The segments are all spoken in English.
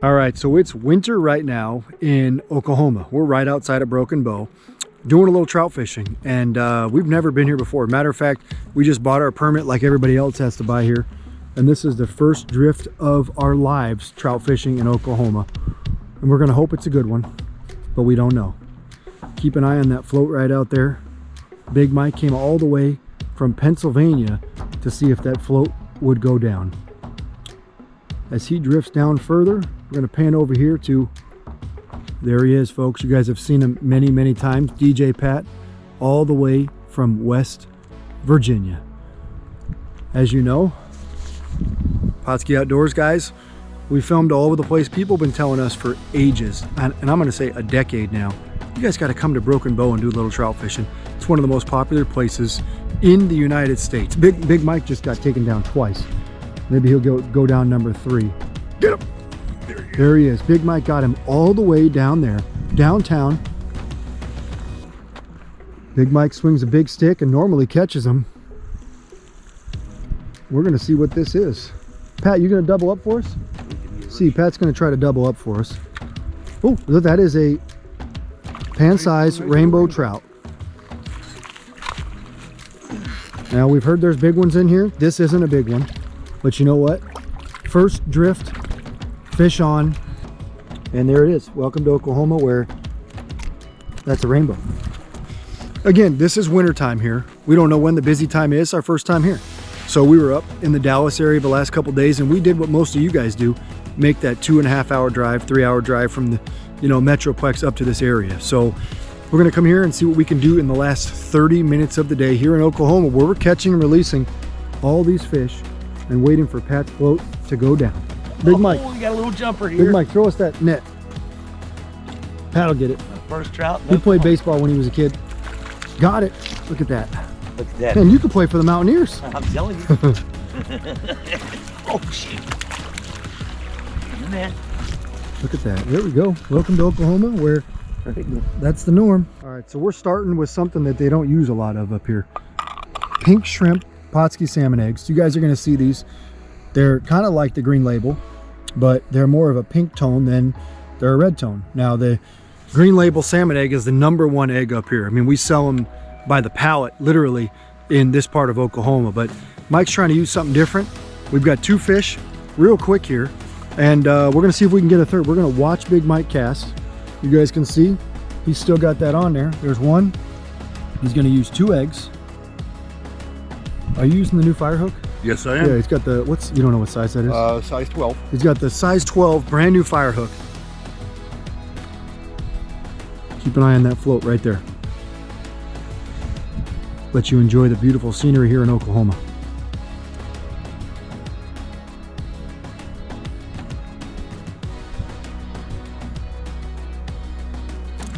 All right, so it's winter right now in Oklahoma. We're right outside of Broken Bow doing a little trout fishing, and we've never been here before. Matter of fact, we just bought our permit like everybody else has to buy here, and this is the first drift of our lives trout fishing in Oklahoma, and we're gonna hope it's a good one, but we don't know. Keep an eye on that float right out there. Big Mike came all the way from Pennsylvania to see if that float would go down. As he drifts down further, we're going to pan over here to, there he is, folks. You guys have seen him many, many times. DJ Pat, all the way from West Virginia. As you know, Pautzke Outdoors, guys, we filmed all over the place. People have been telling us for ages, and I'm going to say a decade now, you guys got to come to Broken Bow and do a little trout fishing. It's one of the most popular places in the United States. Big Mike just got taken down twice. Maybe he'll go down number 3. Get him! There he is. Big Mike got him all the way down there, downtown. Big Mike swings a big stick and normally catches them. We're going to see what this is. Pat, you going to double up for us? See, Pat's going to try to double up for us. Oh, that is a pan-sized rainbow trout. Now, we've heard there's big ones in here. This isn't a big one. But you know what? First drift, fish on, and there it is. Welcome to Oklahoma, where that's a rainbow. Again, this is winter time here. We don't know when the busy time is. Our first time here. So we were up in the Dallas area the last couple days, and we did what most of you guys do, make that 2.5-hour drive, 3-hour drive from the, Metroplex up to this area. So we're gonna come here and see what we can do in the last 30 minutes of the day here in Oklahoma, where we're catching and releasing all these fish and waiting for Pat's float to go down. Big Mike. We got a little jumper here. Big Mike, throw us that net. Pat'll get it. First trout. He played baseball when he was a kid. Got it. Look at that. Look at that. And you could play for the Mountaineers. I'm telling you. Oh, shit. Man. Look at that. There we go. Welcome to Oklahoma, where that's the norm. All right, so we're starting with something that they don't use a lot of up here. Pink shrimp Pautzke salmon eggs. You guys are going to see these. They're kind of like the green label, but they're more of a pink tone than they're a red tone. Now, the green label salmon egg is the #1 egg up here. I mean, we sell them by the pallet, literally, in this part of Oklahoma, but Mike's trying to use something different. We've got 2 fish real quick here, and we're going to see if we can get a third. We're going to watch Big Mike cast. You guys can see he's still got that on there. There's one. He's going to use 2 eggs. Are you using the new fire hook? Yes, I am. Yeah, he's got the, you don't know what size that is? Size 12. He's got the size 12 brand new fire hook. Keep an eye on that float right there. Let you enjoy the beautiful scenery here in Oklahoma.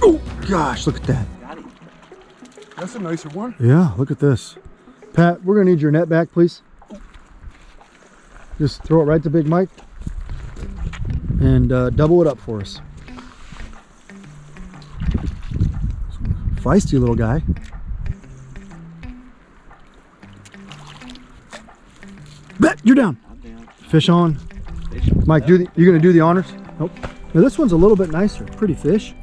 Oh gosh, look at that. That's a nicer one. Yeah, look at this. Pat, we're gonna need your net back, please. Just throw it right to Big Mike and double it up for us. Feisty little guy. Bet you're down. I'm down. Fish on. Mike, you gonna do the honors? Nope. Now this one's a little bit nicer. Pretty fish.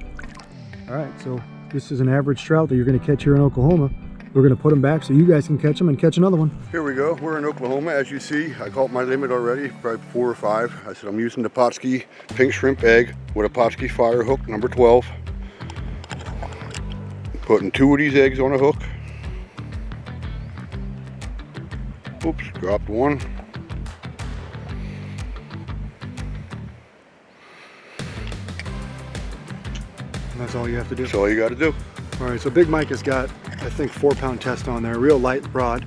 All right, so this is an average trout that you're gonna catch here in Oklahoma. We're going to put them back so you guys can catch them and catch another one. Here we go. We're in Oklahoma. As you see, I caught my limit already, probably 4 or 5. I said I'm using the Pautzke pink shrimp egg with a Pautzke fire hook, number 12. Putting 2 of these eggs on a hook. Oops, dropped one. And that's all you have to do. That's all you got to do. All right, so Big Mike has got, I think, 4-pound test on there, real light rod.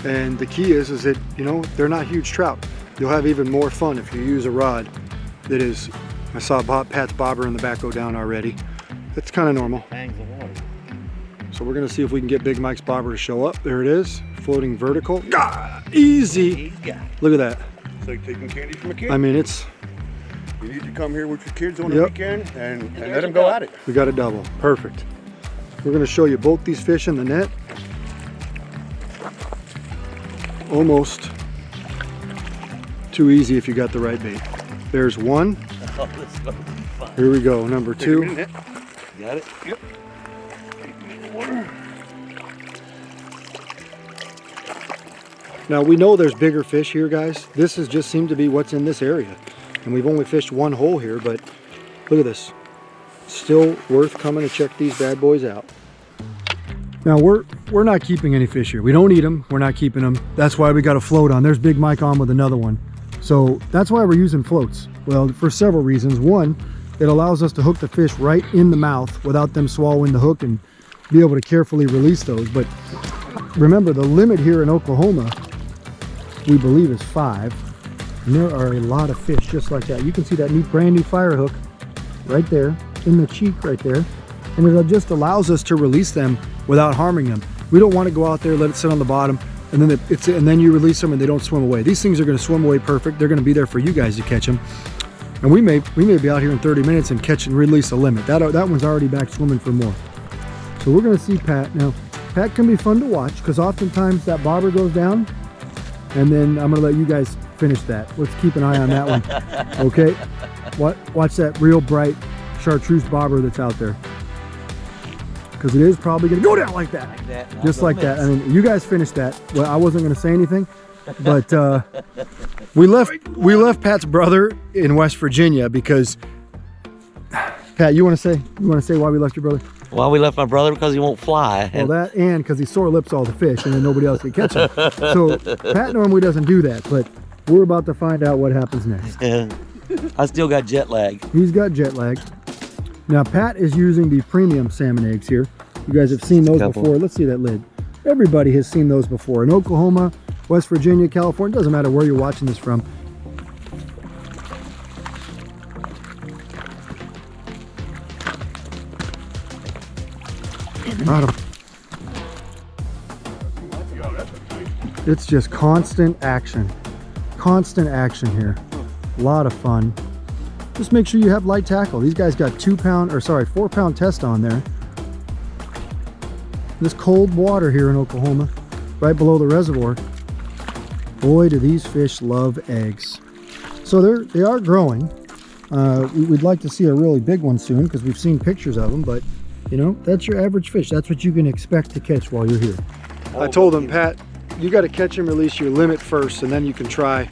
And the key is that, they're not huge trout. You'll have even more fun if you use a rod that is, I saw Pat's bobber in the back go down already. It's kind of normal. Bangs of water. So we're gonna see if we can get Big Mike's bobber to show up. There it is, floating vertical. Easy. Look at that. It's like taking candy from a kid. I mean, it's... You need to come here with your kids on the weekend and let them go at it. We got a double, perfect. We're gonna show you both these fish in the net. Almost too easy if you got the right bait. There's one. Oh, this is gonna be fun. Here we go, number Take a 2. minute. Got it? Yep. Now we know there's bigger fish here, guys. This has just seemed to be what's in this area. And we've only fished one hole here, but look at this. Still worth coming to check these bad boys out. Now we're not keeping any fish here. We don't eat them, we're not keeping them. That's why we got a float on. There's Big Mike on with another one. So that's why we're using floats. Well, for several reasons. One, it allows us to hook the fish right in the mouth without them swallowing the hook and be able to carefully release those. But remember, the limit here in Oklahoma, we believe, is 5. And there are a lot of fish just like that. You can see that brand new fire hook right there in the cheek right there. And it just allows us to release them without harming them. We don't want to go out there, let it sit on the bottom, and then you release them and they don't swim away. These things are going to swim away perfect. They're going to be there for you guys to catch them. And we may be out here in 30 minutes and catch and release a limit. That one's already back swimming for more. So we're going to see Pat. Now, Pat can be fun to watch because oftentimes that bobber goes down, and then I'm going to let you guys finish that. Let's keep an eye on that one. Okay? Watch that real bright chartreuse bobber that's out there. Because it is probably going to go down like that. Just like that. I mean, you guys finished that. Well, I wasn't going to say anything, but we left Pat's brother in West Virginia because Pat, you want to say why we left your brother? Well, we left my brother because he won't fly. Well, that and because he sore lips all the fish and then nobody else can catch him. So Pat normally doesn't do that, but we're about to find out what happens next. I still got jet lag. He's got jet lag. Now Pat is using the premium salmon eggs here. You guys have seen those before. Let's see that lid. Everybody has seen those before. In Oklahoma, West Virginia, California, doesn't matter where you're watching this from. Got him. It's just constant action. Constant action here. A lot of fun. Just make sure you have light tackle. These guys got 4-pound test on there. This cold water here in Oklahoma, right below the reservoir. Boy, do these fish love eggs. So they are growing. We'd like to see a really big one soon because we've seen pictures of them, but you know, that's your average fish. That's what you can expect to catch while you're here. I told him, Pat, you got to catch and release your limit first, and then you can try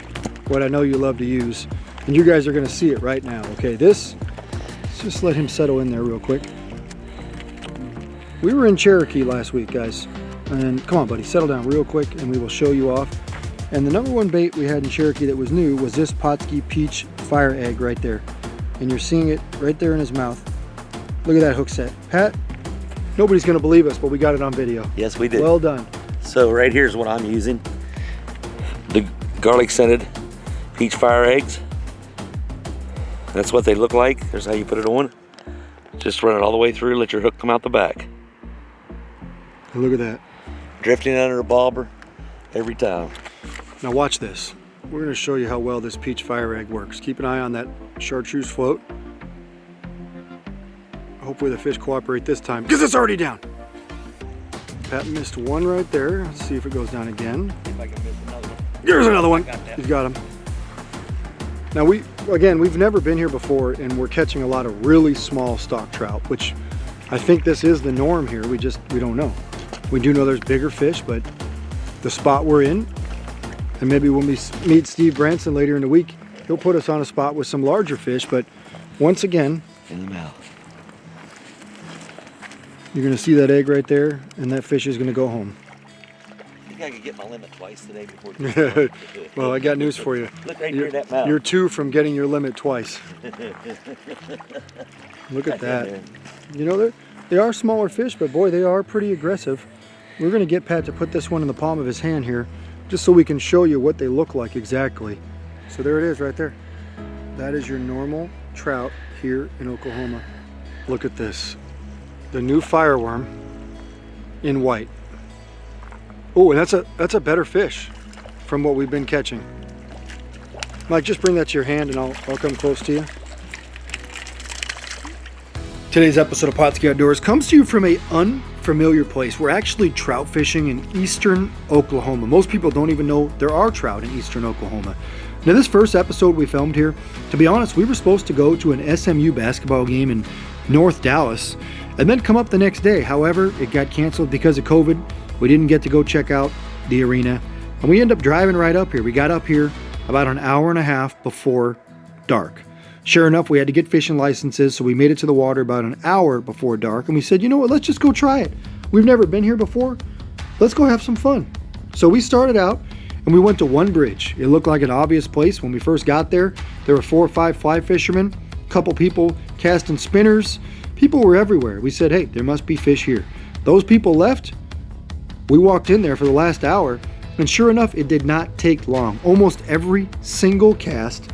what I know you love to use. And you guys are going to see it right now. Okay, let's just let him settle in there real quick. We were in Cherokee last week, guys. And come on, buddy, settle down real quick and we will show you off. And the number one bait we had in Cherokee that was new was this Pautzke peach fire egg right there. And you're seeing it right there in his mouth. Look at that hook set. Pat, nobody's going to believe us, but we got it on video. Yes, we did. Well done. So right here's what I'm using. The garlic scented peach fire eggs. That's what they look like. There's how you put it on. Just run it all the way through, let your hook come out the back. Look at that. Drifting under a bobber every time. Now watch this. We're going to show you how well this peach fire egg works. Keep an eye on that chartreuse float. Hopefully the fish cooperate this time because it's already down. Pat missed one right there. Let's see if it goes down again. If I can miss another one. There's another one. He's got him. Now we've never been here before, and we're catching a lot of really small stock trout, which I think this is the norm here. We don't know. We do know there's bigger fish, but the spot we're in, and maybe when we meet Steve Branson later in the week, he'll put us on a spot with some larger fish. But once again, In the mouth. you're going to see that egg right there, and that fish is going to go home. I think I could get my limit twice today before. Well, I got news for you. Look right here in that mouth. You're 2 from getting your limit twice. Look at that. You know, they are smaller fish, but boy, they are pretty aggressive. We're going to get Pat to put this one in the palm of his hand here, just so we can show you what they look like exactly. So there it is right there. That is your normal trout here in Oklahoma. Look at this. The new fireworm in white. Oh, and that's a better fish from what we've been catching. Mike, just bring that to your hand and I'll come close to you. Today's episode of Pautzke Outdoors comes to you from an unfamiliar place. We're actually trout fishing in eastern Oklahoma. Most people don't even know there are trout in eastern Oklahoma. Now this first episode we filmed here, to be honest, we were supposed to go to an SMU basketball game in North Dallas and then come up the next day. However, it got canceled because of COVID. We didn't get to go check out the arena, and we ended up driving right up here. We got up here about an hour and a half before dark. Sure enough, we had to get fishing licenses, so we made it to the water about an hour before dark, and we said, you know what, let's just go try it. We've never been here before. Let's go have some fun. So we started out, and we went to one bridge. It looked like an obvious place. When we first got there, there were 4 or 5 fly fishermen, a couple people casting spinners. People were everywhere. We said, hey, there must be fish here. Those people left. We walked in there for the last hour, and sure enough, it did not take long. Almost every single cast,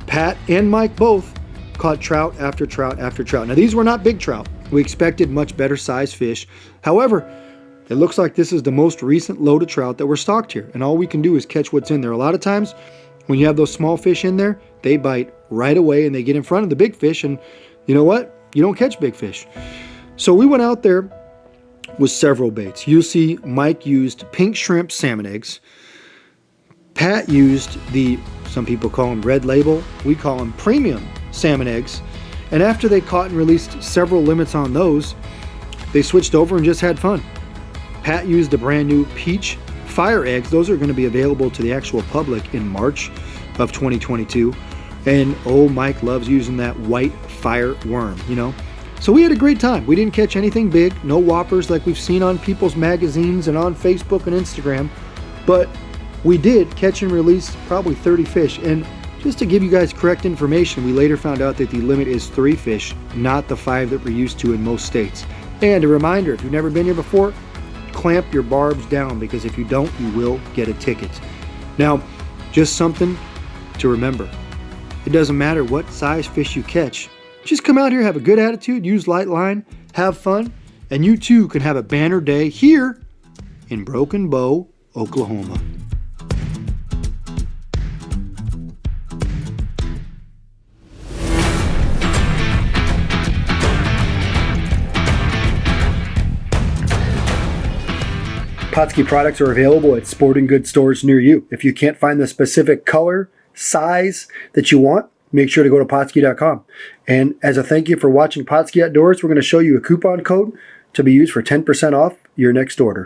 Pat and Mike both caught trout after trout after trout. Now these were not big trout. We expected much better sized fish. However, it looks like this is the most recent load of trout that were stocked here, and all we can do is catch what's in there. A lot of times when you have those small fish in there, they bite right away and they get in front of the big fish, and you know what? You don't catch big fish. So we went out there with several baits. You'll see Mike used pink shrimp salmon eggs. Pat used some people call them red label, we call them premium salmon eggs. And after they caught and released several limits on those, they switched over and just had fun. Pat used the brand new peach fire eggs. Those are going to be available to the actual public in March of 2022. And oh, Mike loves using that white fire worm, you know. So we had a great time. We didn't catch anything big, no whoppers like we've seen on people's magazines and on Facebook and Instagram, but we did catch and release probably 30 fish. And just to give you guys correct information, we later found out that the limit is 3 fish, not the 5 that we're used to in most states. And a reminder, if you've never been here before, clamp your barbs down, because if you don't, you will get a ticket. Now, just something to remember. It doesn't matter what size fish you catch. Just come out here, have a good attitude, use light line, have fun, and you too can have a banner day here in Broken Bow, Oklahoma. Pautzke products are available at sporting goods stores near you. If you can't find the specific color, size that you want, make sure to go to Pautzke.com. And as a thank you for watching Pautzke Outdoors, we're going to show you a coupon code to be used for 10% off your next order.